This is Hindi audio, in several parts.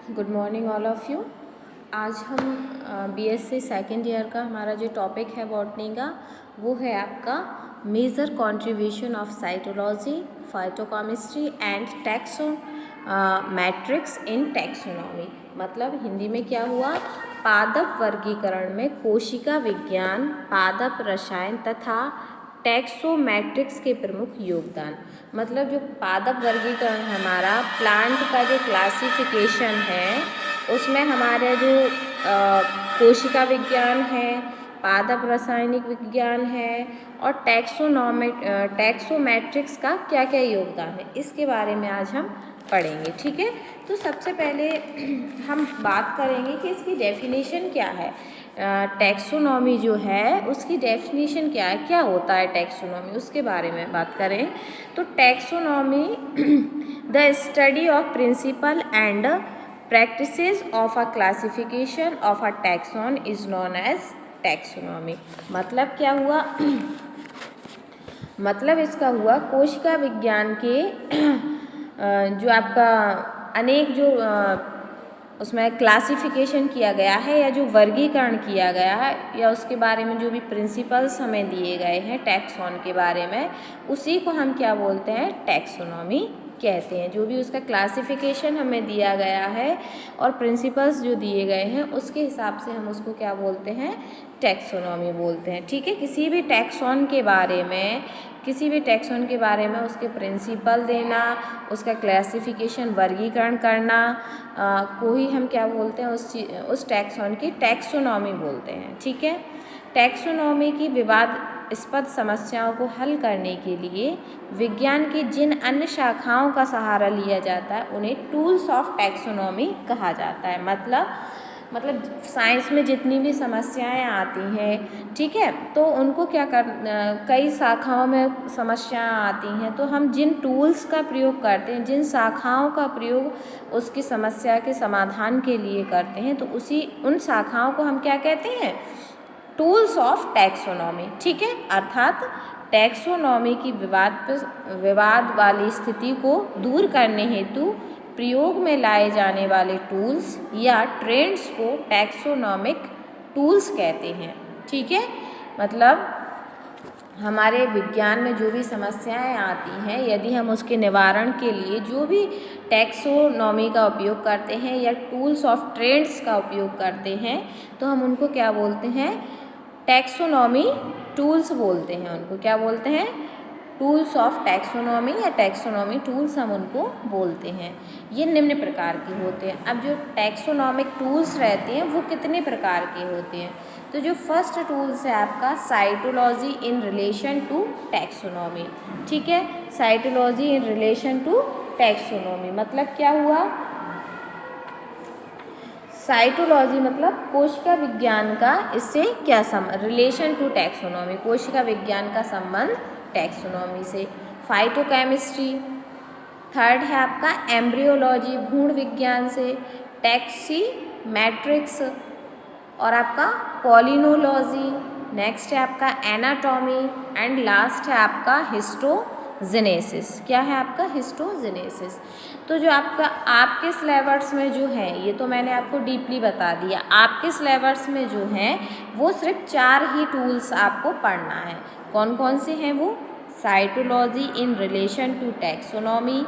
Good morning all of you. आज हम बीएससी सेकेंड ईयर का हमारा जो टॉपिक है बॉटनी का वो है आपका major contribution of cytology, phytochemistry and taxonometrics in taxonomy. मतलब हिंदी में क्या हुआ, पादप वर्गीकरण में कोशिका विज्ञान, पादप रसायन तथा टैक्सोमेट्रिक्स के प्रमुख योगदान। मतलब जो पादप वर्गीकरण हमारा प्लांट का जो क्लासिफिकेशन है उसमें हमारे जो कोशिका विज्ञान है, पादप रासायनिक विज्ञान है और टैक्सोमेट्रिक्स का क्या क्या योगदान है इसके बारे में आज हम पढ़ेंगे। ठीक है, तो सबसे पहले हम बात करेंगे कि इसकी डेफिनेशन क्या है। टैक्सोनॉमी जो है उसकी डेफिनेशन क्या है, क्या होता है टैक्सोनॉमी, उसके बारे में बात करें तो taxonomy the study of principle and practices of a classification of a taxon is known as taxonomy. मतलब क्या हुआ मतलब इसका हुआ कोशिका विज्ञान के जो आपका अनेक जो उसमें क्लासिफिकेशन किया गया है या जो वर्गीकरण किया गया है या उसके बारे में जो भी प्रिंसिपल्स हमें दिए गए हैं टैक्सॉन के बारे में, उसी को हम क्या बोलते हैं, टैक्सोनॉमी कहते हैं। जो भी उसका क्लासिफिकेशन हमें दिया गया है और प्रिंसिपल्स जो दिए गए हैं उसके हिसाब से हम उसको क्या बोलते हैं, टैक्सोनॉमी बोलते हैं। ठीक है, किसी भी टैक्सॉन के बारे में उसके प्रिंसिपल देना, उसका क्लासिफिकेशन वर्गीकरण करना को ही हम क्या बोलते हैं, उस टैक्सॉन की टैक्सोनॉमी बोलते हैं। ठीक है, टैक्सोनॉमी की विवादास्पद समस्याओं को हल करने के लिए विज्ञान की जिन अन्य शाखाओं का सहारा लिया जाता है उन्हें टूल्स ऑफ टैक्सोनॉमी कहा जाता है। मतलब साइंस में जितनी भी समस्याएं आती हैं, ठीक है, तो उनको कई शाखाओं में समस्याएं आती हैं, तो हम जिन टूल्स का प्रयोग करते हैं, जिन शाखाओं का प्रयोग उसकी समस्या के समाधान के लिए करते हैं, तो उन शाखाओं को हम क्या कहते हैं, टूल्स ऑफ टैक्सोनॉमी। ठीक है, अर्थात टैक्सोनॉमी की विवाद वाली स्थिति को दूर करने हेतु प्रयोग में लाए जाने वाले टूल्स या ट्रेंड्स को टैक्सोनॉमिक टूल्स कहते हैं। ठीक है, मतलब हमारे विज्ञान में जो भी समस्याएं आती हैं, यदि हम उसके निवारण के लिए जो भी टैक्सोनॉमी का उपयोग करते हैं या टूल्स ऑफ ट्रेंड्स का उपयोग करते हैं, तो हम उनको क्या बोलते हैं, टैक्सोनॉमी टूल्स बोलते हैं। उनको क्या बोलते हैं, टूल्स ऑफ टैक्सोनॉमी या टैक्सोनॉमी टूल्स हम उनको बोलते हैं। ये निम्न प्रकार के होते हैं। अब जो टैक्सोनॉमिक टूल्स रहते हैं वो कितने प्रकार के होते हैं, तो जो फर्स्ट टूल्स है आपका cytology in relation to taxonomy. ठीक है, cytology in relation to taxonomy मतलब क्या हुआ, साइटोलॉजी मतलब कोशिका विज्ञान का इससे क्या संबंध, रिलेशन टू टैक्सोनॉमी, कोशिका विज्ञान का संबंध टैक्सोनॉमी से। फाइटोकेमिस्ट्री थर्ड है आपका एम्ब्रियोलॉजी, भ्रूण विज्ञान से। टैक्सीमेट्रिक्स और आपका पॉलिनोलॉजी। नेक्स्ट है आपका एनाटॉमी एंड लास्ट है आपका हिस्टोजेनेसिस। क्या है आपका, हिस्टोजेनेसिस। तो जो आपके सिलेबस में जो है, ये तो मैंने आपको डीपली बता दिया, आपके सिलेबस में जो है वो सिर्फ 4 ही टूल्स आपको पढ़ना है। कौन कौन से हैं वो, cytology in relation to taxonomy,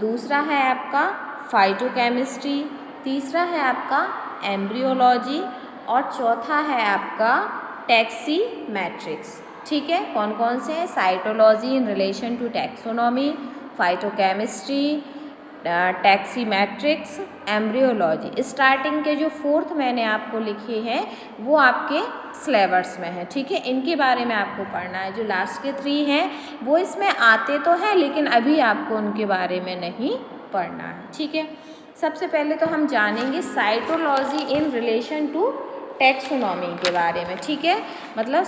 दूसरा है आपका फाइटोकेमिस्ट्री, तीसरा है आपका एम्ब्रियोलॉजी और चौथा है आपका टैक्सीमेट्रिक्स। ठीक है, कौन कौन से हैं, cytology in relation to taxonomy, phytochemistry, taximetrics, embryology. Starting के जो 4th मैंने आपको लिखे हैं वो आपके सिलेबस में है। ठीक है, इनके बारे में आपको पढ़ना है। जो लास्ट के 3 हैं वो इसमें आते तो हैं लेकिन अभी आपको उनके बारे में नहीं पढ़ना है। ठीक है, सबसे पहले तो हम जानेंगे cytology in relation to taxonomy के बारे में। ठीक है, मतलब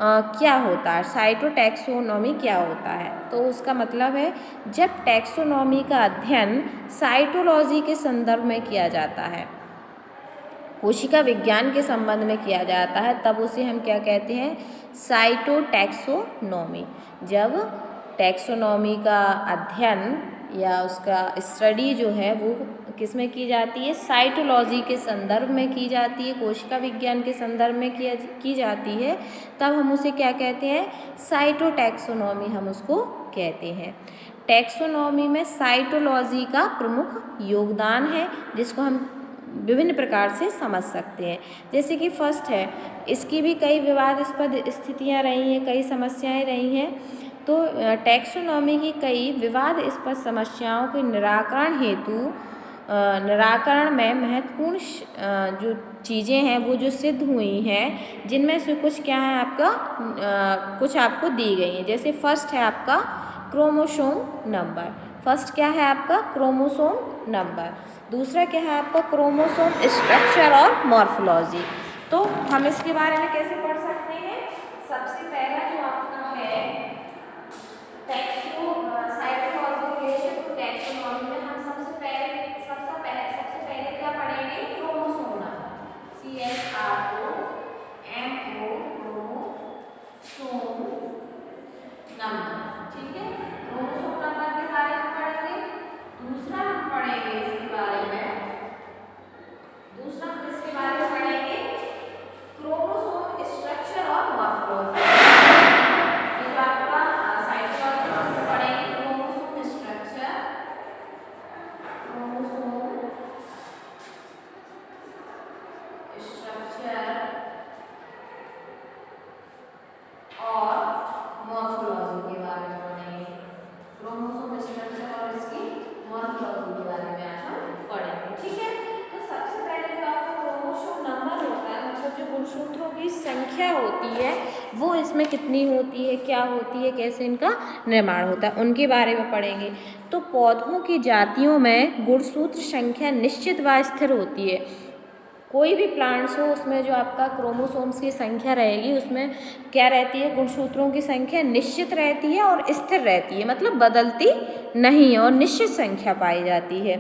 क्या होता है, साइटोटैक्सोनॉमी क्या होता है, तो उसका मतलब है जब टैक्सोनॉमी का अध्ययन साइटोलॉजी के संदर्भ में किया जाता है, कोशिका विज्ञान के संबंध में किया जाता है, तब उसे हम क्या कहते हैं, साइटोटैक्सोनॉमी। जब टैक्सोनॉमी का अध्ययन या उसका स्टडी जो है वो किस में की जाती है, साइटोलॉजी के संदर्भ में की जाती है, कोशिका विज्ञान के संदर्भ में की जाती है, तब हम उसे क्या कहते हैं, साइटोटैक्सोनॉमी हम उसको कहते हैं। टैक्सोनॉमी में साइटोलॉजी का प्रमुख योगदान है, जिसको हम विभिन्न प्रकार से समझ सकते हैं। जैसे कि फर्स्ट है, इसकी भी कई विवादास्पद स्थितियाँ रही हैं, कई समस्याएं रही हैं। तो टैक्सोनॉमी की कई विवादास्पद समस्याओं के निराकरण में महत्वपूर्ण जो चीज़ें हैं वो जो सिद्ध हुई हैं, जिनमें से कुछ क्या है आपका, कुछ आपको दी गई हैं। जैसे फर्स्ट है आपका क्रोमोसोम नंबर। फर्स्ट क्या है आपका, क्रोमोसोम नंबर। दूसरा क्या है आपका, क्रोमोसोम स्ट्रक्चर और मॉर्फोलॉजी। तो हम इसके बारे में कैसे पढ़ सकते हैं, सबसे पहला जो आपका है साइटोलॉजी रिलेशन टू टैक्सोनॉमी में हम सबसे पहले क्या पढ़ेंगे, chromosome number, CHRO MO chromosome number. ठीक है, क्रोमोसोम नंबर के बारे में पढ़ेंगे। दूसरा हम पढ़ेंगे इसके बारे में पढ़ेंगे क्रोमोसोम स्ट्रक्चर और मॉर्फोलॉजी। ये जो आपका साइटोलॉजी में पढ़ेंगे क्रोमोसोम स्ट्रक्चर, और मॉर्फोलॉजी के बारे में पढ़ेंगे। क्रोमोसोम स्ट्रक्चर और इसकी मॉर्फोलॉजी के बारे में आज हम पढ़ेंगे। ठीक है, तो सबसे पहले जो आपका क्रोमोसोम नंबर होता है, मतलब जो गुणसूत्रों की संख्या होती है वो इसमें कितनी होती है, क्या होती है, कैसे इनका निर्माण होता है, उनके बारे में पढ़ेंगे। तो पौधों की जातियों में गुणसूत्र संख्या निश्चित व स्थिर होती है। कोई भी प्लांट्स हो उसमें जो आपका क्रोमोसोम्स की संख्या रहेगी, उसमें क्या रहती है, गुणसूत्रों की संख्या निश्चित रहती है और स्थिर रहती है, मतलब बदलती नहीं है और निश्चित संख्या पाई जाती है।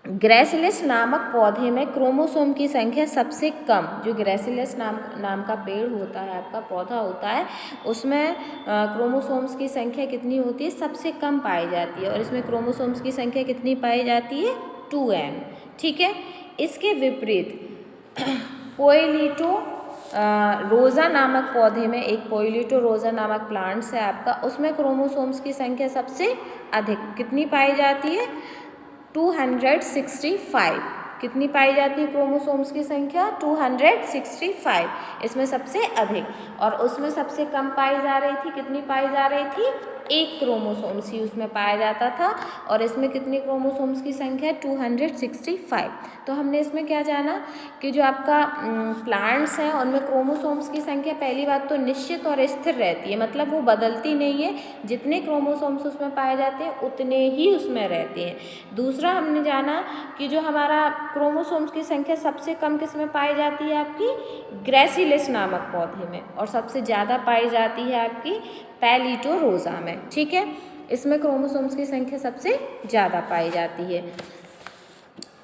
ग्रेसिलिस नामक पौधे में क्रोमोसोम की संख्या सबसे कम, जो ग्रेसिलिस नाम का पेड़ होता है, आपका पौधा होता है, उसमें क्रोमोसोम्स की संख्या कितनी होती है, सबसे कम पाई जाती है। और इसमें क्रोमोसोम्स की संख्या कितनी पाई जाती है, 2n। ठीक है, इसके विपरीत पोएलिटो रोज़ा नामक पौधे में, एक पोएलिटो रोज़ा नामक प्लांट्स है आपका, उसमें क्रोमोसोम्स की संख्या सबसे अधिक कितनी पाई जाती है, 265। कितनी पाई जाती है क्रोमोसोम्स की संख्या, 265, इसमें सबसे अधिक। और उसमें सबसे कम पाई जा रही थी, कितनी पाई जा रही थी, एक क्रोमोसोम्स ही उसमें पाया जाता था। और इसमें कितनी क्रोमोसोम्स की संख्या, 265। तो हमने इसमें क्या जाना कि जो आपका प्लांट्स हैं उनमें क्रोमोसोम्स की संख्या पहली बात तो निश्चित और स्थिर रहती है, मतलब वो बदलती नहीं है, जितने क्रोमोसोम्स उसमें पाए जाते हैं उतने ही उसमें रहते हैं। दूसरा हमने जाना कि जो हमारा क्रोमोसोम्स की संख्या सबसे कम किस में पाई जाती है, आपकी ग्रेसिलिस नामक पौधे में, और सबसे ज़्यादा पाई जाती है आपकी पोएलिटो रोज़ा में। ठीक है, इसमें क्रोमोसोम्स की संख्या सबसे ज़्यादा पाई जाती है।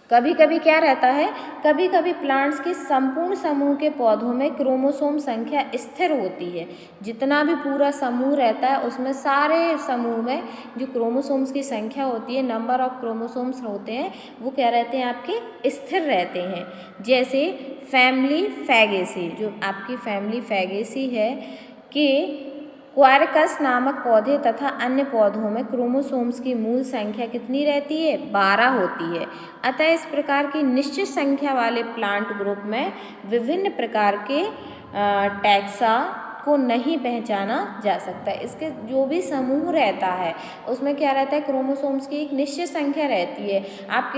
कभी कभी क्या रहता है, कभी कभी प्लांट्स के संपूर्ण समूह के पौधों में क्रोमोसोम संख्या स्थिर होती है। जितना भी पूरा समूह रहता है उसमें सारे समूह में जो क्रोमोसोम्स की संख्या होती है, नंबर ऑफ क्रोमोसोम्स होते हैं, वो क्या रहते हैं, आपके स्थिर रहते हैं। जैसे फैमिली फैगेसी, जो आपकी फैमिली फैगेसी है कि क्वारकस नामक पौधे तथा अन्य पौधों में क्रोमोसोम्स की मूल संख्या कितनी रहती है, 12 होती है। अतः इस प्रकार की निश्चित संख्या वाले प्लांट ग्रुप में विभिन्न प्रकार के टैक्सा को नहीं पहचाना जा सकता है। इसके जो भी समूह रहता है उसमें क्या रहता है, क्रोमोसोम्स की एक निश्चित संख्या रहती है। आप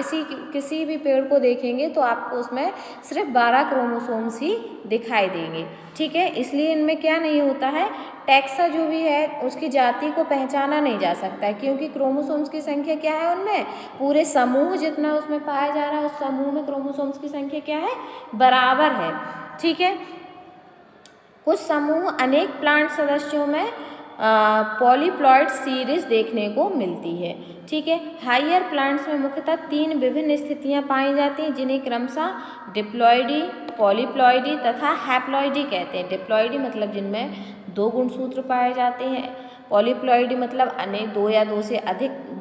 किसी भी पेड़ को देखेंगे तो आपको उसमें सिर्फ 12 क्रोमोसोम्स ही दिखाई देंगे। ठीक है, इसलिए इनमें क्या नहीं होता है, टैक्सा जो भी है उसकी जाति को पहचाना नहीं जा सकता है, क्योंकि क्रोमोसोम्स की संख्या क्या है उनमें, पूरे समूह जितना उसमें पाया जा रहा है उस समूह में क्रोमोसोम्स की संख्या क्या है, बराबर है। ठीक है, कुछ समूह अनेक प्लांट सदस्यों में पॉलीप्लॉइड सीरीज देखने को मिलती है। ठीक है, हायर प्लांट्स में मुख्यतः 3 विभिन्न स्थितियां पाई जाती हैं, जिन्हें क्रमशः डिप्लॉइडी, पॉलीप्लॉइडी तथा हैप्लॉइडी कहते हैं। डिप्लॉइडी मतलब जिनमें 2 गुणसूत्र पाए जाते हैं, पॉलीप्लॉइडी मतलब अनेक,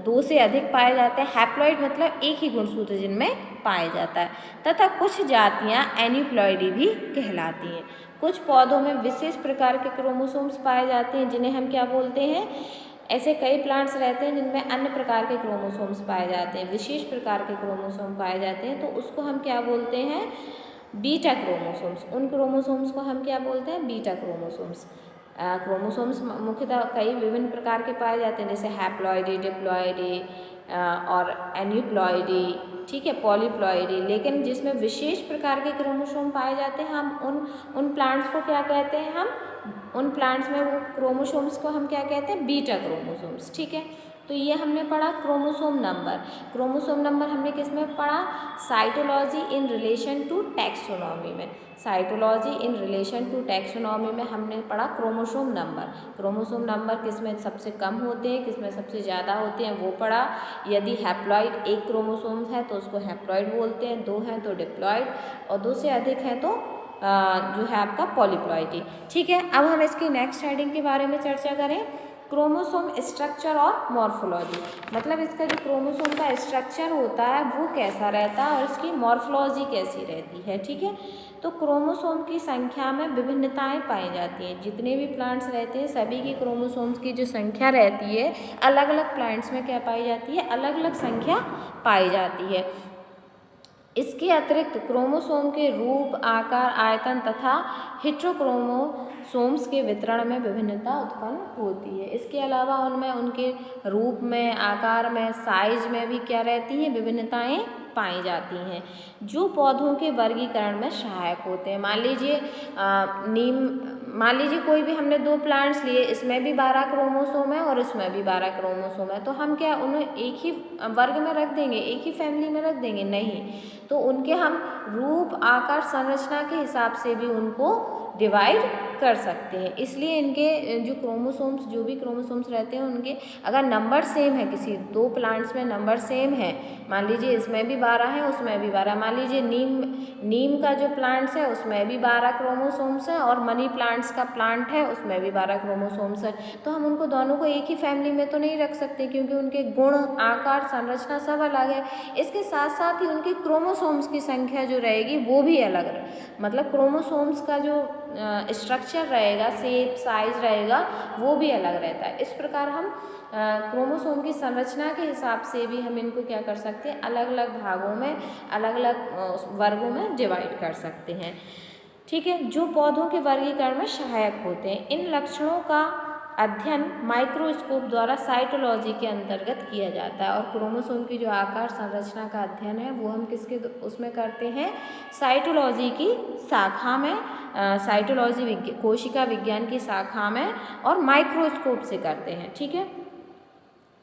दो से अधिक पाए जाते हैं। हैप्लॉइड मतलब एक ही गुणसूत्र जिनमें पाया जाता है। तथा कुछ जातियाँ एन्यूप्लॉइडी भी कहलाती हैं। कुछ पौधों में विशेष प्रकार के क्रोमोसोम्स पाए जाते हैं जिन्हें हम क्या बोलते हैं, ऐसे कई प्लांट्स रहते हैं जिनमें अन्य प्रकार के क्रोमोसोम्स पाए जाते हैं, विशेष प्रकार के क्रोमोसोम पाए जाते हैं, तो उसको हम क्या बोलते हैं, बीटा क्रोमोसोम्स। उन क्रोमोसोम्स को हम क्या बोलते हैं, बीटा क्रोमोसोम्स। क्रोमोसोम्स मुख्यतः कई विभिन्न प्रकार के पाए जाते हैं, जैसे हैप्लॉइडी, डिप्लॉइडी और एन्यूप्लॉइडी, ठीक है, पॉलीप्लॉइडी। लेकिन जिसमें विशेष प्रकार के क्रोमोसोम पाए जाते हैं, हम उन प्लांट्स को क्या कहते हैं, हम उन प्लांट्स में वो क्रोमोसोम्स को हम क्या कहते हैं, बीटा क्रोमोसोम्स, ठीक है। तो ये हमने पढ़ा क्रोमोसोम नंबर। क्रोमोसोम नंबर हमने किस में पढ़ा, cytology in relation to taxonomy में। Cytology in relation to taxonomy में हमने पढ़ा क्रोमोसोम नंबर। क्रोमोसोम नंबर किस में सबसे कम होते हैं, किस में सबसे ज़्यादा होते हैं, वो पढ़ा। यदि हैप्लॉइड एक क्रोमोसोम है तो उसको हैप्लॉइड बोलते हैं, 2 हैं तो डिप्लॉइड, और 2 से अधिक हैं तो जो है आपका पॉलीप्लॉइडी, ठीक है। अब हम इसकी नेक्स्ट हेडिंग के बारे में चर्चा करें, क्रोमोसोम स्ट्रक्चर और मॉर्फोलॉजी। मतलब इसका जो क्रोमोसोम का स्ट्रक्चर होता है वो कैसा रहता है और इसकी मॉर्फोलॉजी कैसी रहती है, ठीक है। तो क्रोमोसोम की संख्या में विभिन्नताएं पाई जाती हैं। जितने भी प्लांट्स रहते हैं सभी की क्रोमोसोम्स की जो संख्या रहती है, अलग अलग प्लांट्स में क्या पाई जाती है, अलग अलग संख्या पाई जाती है। इसके अतिरिक्त क्रोमोसोम के रूप, आकार, आयतन तथा हेटेरोक्रोमोसोम्स के वितरण में विभिन्नता उत्पन्न होती है। इसके अलावा उनमें उनके रूप में, आकार में, साइज में भी क्या रहती हैं, विभिन्नताएं पाई जाती हैं, जो पौधों के वर्गीकरण में सहायक होते हैं। मान लीजिए कोई भी हमने 2 प्लांट्स लिए, इसमें भी 12 क्रोमोसोम है और इसमें भी 12 क्रोमोसोम है, तो हम क्या उन्हें एक ही वर्ग में रख देंगे, एक ही फैमिली में रख देंगे, नहीं। तो उनके हम रूप, आकार, संरचना के हिसाब से भी उनको डिवाइड कर सकते हैं। इसलिए इनके जो क्रोमोसोम्स, जो भी क्रोमोसोम्स रहते हैं, उनके अगर नंबर सेम है, किसी 2 प्लांट्स में नंबर सेम है, मान लीजिए इसमें भी 12 है, उसमें भी 12, मान लीजिए नीम का जो प्लांट्स है उसमें भी 12 क्रोमोसोम्स हैं और मनी प्लांट्स का प्लांट है उसमें भी 12 क्रोमोसोम्स हैं, तो हम उनको दोनों को एक ही फैमिली में तो नहीं रख सकते, क्योंकि उनके गुण, आकार, संरचना सब अलग है। इसके साथ साथ ही उनके क्रोमोसोम्स की संख्या जो रहेगी वो भी अलग मतलब क्रोमोसोम्स का जो स्ट्रक्चर रहेगा, शेप, साइज रहेगा, वो भी अलग रहता है। इस प्रकार हम क्रोमोसोम की संरचना के हिसाब से भी हम इनको क्या कर सकते हैं, अलग अलग भागों में, अलग अलग वर्गों में डिवाइड कर सकते हैं, ठीक है, जो पौधों के वर्गीकरण में सहायक होते हैं। इन लक्षणों का अध्ययन माइक्रोस्कोप द्वारा साइटोलॉजी के अंतर्गत किया जाता है, और क्रोमोसोम की जो आकार संरचना का अध्ययन है वो हम किसके उसमें करते हैं, साइटोलॉजी की शाखा में, साइटोलॉजी कोशिका विज्ञान की शाखा में, और माइक्रोस्कोप से करते हैं, ठीक है।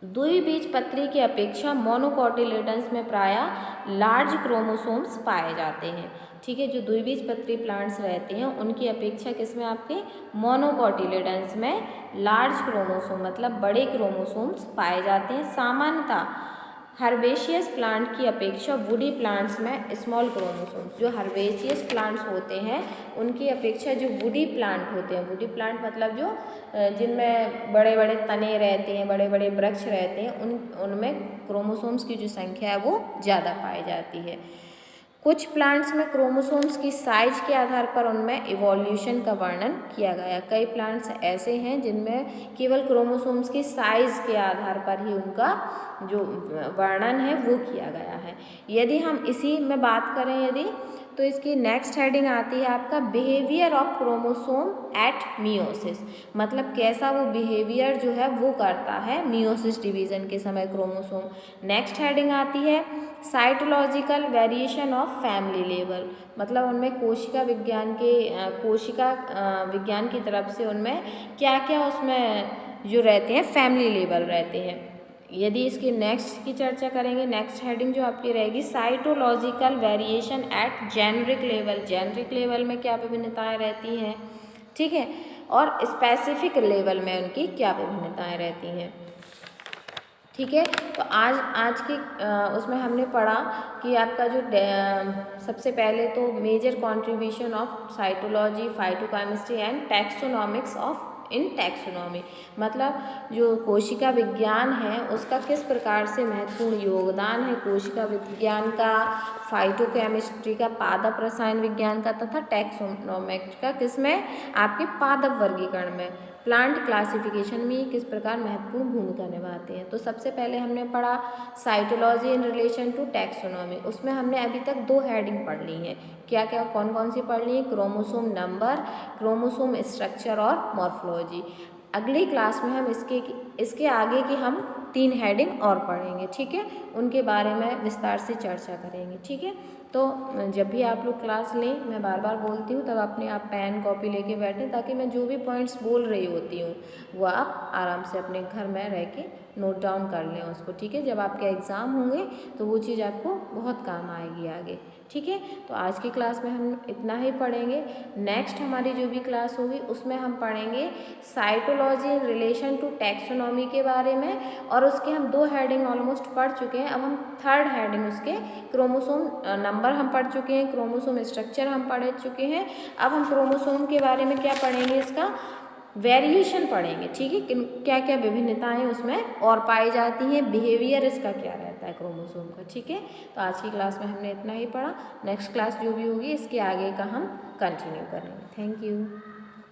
द्विबीजपत्री की अपेक्षा मोनोकोटिलेडन्स में प्रायः लार्ज क्रोमोसोम्स पाए जाते हैं, ठीक है। जो द्विबीजपत्री प्लांट्स रहते हैं उनकी अपेक्षा किसमें, आपके मोनोकोटिलेडन्स में लार्ज क्रोमोसोम मतलब बड़े क्रोमोसोम्स पाए जाते हैं। सामान्यतः हर्बेशियस प्लांट की अपेक्षा वुडी प्लांट्स में स्मॉल क्रोमोसोम्स, जो हर्बेशियस प्लांट्स होते हैं उनकी अपेक्षा जो वुडी प्लांट होते हैं, वुडी प्लांट मतलब जो जिनमें बड़े बड़े तने रहते हैं, बड़े बड़े वृक्ष रहते हैं, उनमें क्रोमोसोम्स की जो संख्या है वो ज़्यादा पाई जाती है। कुछ प्लांट्स में क्रोमोसोम्स की साइज के आधार पर उनमें इवोल्यूशन का वर्णन किया गया। कई प्लांट्स ऐसे हैं जिनमें केवल क्रोमोसोम्स की साइज के आधार पर ही उनका जो वर्णन है वो किया गया है। यदि हम इसी में बात करें यदि, तो इसकी नेक्स्ट हेडिंग आती है आपका behaviour of chromosome at meiosis, मतलब कैसा वो बिहेवियर जो है वो करता है मियोसिस डिवीज़न के समय क्रोमोसोम। नेक्स्ट हेडिंग आती है cytological variation of family level, मतलब उनमें कोशिका विज्ञान की तरफ से उनमें क्या क्या उसमें जो रहते हैं फैमिली लेवल रहते हैं। यदि इसकी नेक्स्ट की चर्चा करेंगे, नेक्स्ट हेडिंग जो आपकी रहेगी cytological variation at generic level, generic level में क्या विभिन्नताएं रहती हैं, ठीक है, और स्पेसिफिक लेवल में उनकी क्या विभिन्नताएं रहती हैं, ठीक है। तो आज की उसमें हमने पढ़ा कि आपका जो सबसे पहले तो major contribution of cytology, phytochemistry and taxonomics of in taxonomy, मतलब जो कोशिका विज्ञान है उसका किस प्रकार से महत्वपूर्ण योगदान है कोशिका विज्ञान का, फाइटोकेमिस्ट्री का, पादप रसायन विज्ञान का, तथा टैक्सोनॉमिक्स का, किसमें, आपके पादप वर्गीकरण में, प्लांट क्लासिफिकेशन में किस प्रकार महत्वपूर्ण भूमिका निभाते हैं। तो सबसे पहले हमने पढ़ा cytology in relation to taxonomy, उसमें हमने अभी तक 2 हेडिंग पढ़ ली हैं। क्या क्या कौन कौन सी पढ़ ली है? क्रोमोसोम नंबर, क्रोमोसोम स्ट्रक्चर और मॉर्फोलॉजी। अगली क्लास में हम इसके आगे की हम 3 हेडिंग और पढ़ेंगे, ठीक है, उनके बारे में विस्तार से चर्चा करेंगे, ठीक है। तो जब भी आप लोग क्लास लें, मैं बार बार बोलती हूँ, तब अपने आप पेन कॉपी लेके बैठें, ताकि मैं जो भी पॉइंट्स बोल रही होती हूँ वो आप आराम से अपने घर में रह के नोट डाउन कर लें उसको, ठीक है। जब आपके एग्ज़ाम होंगे तो वो चीज़ आपको बहुत काम आएगी आगे, ठीक है। तो आज की क्लास में हम इतना ही पढ़ेंगे। नेक्स्ट हमारी जो भी क्लास होगी उसमें हम पढ़ेंगे cytology in relation to taxonomy के बारे में, और उसके हम 2 हेडिंग ऑलमोस्ट पढ़ चुके हैं। अब हम 3rd हेडिंग उसके क्रोमोसोम नंबर हम पढ़ चुके हैं, क्रोमोसोम स्ट्रक्चर हम पढ़ चुके हैं। अब हम क्रोमोसोम के बारे में क्या पढ़ेंगे, इसका वेरिएशन पढ़ेंगे, ठीक है, क्या क्या विभिन्नताएं उसमें और पाई जाती हैं, बिहेवियर इसका क्या रहता है क्रोमोसोम का, ठीक है। तो आज की क्लास में हमने इतना ही पढ़ा। नेक्स्ट क्लास जो भी होगी इसके आगे का हम कंटिन्यू करेंगे। Thank you.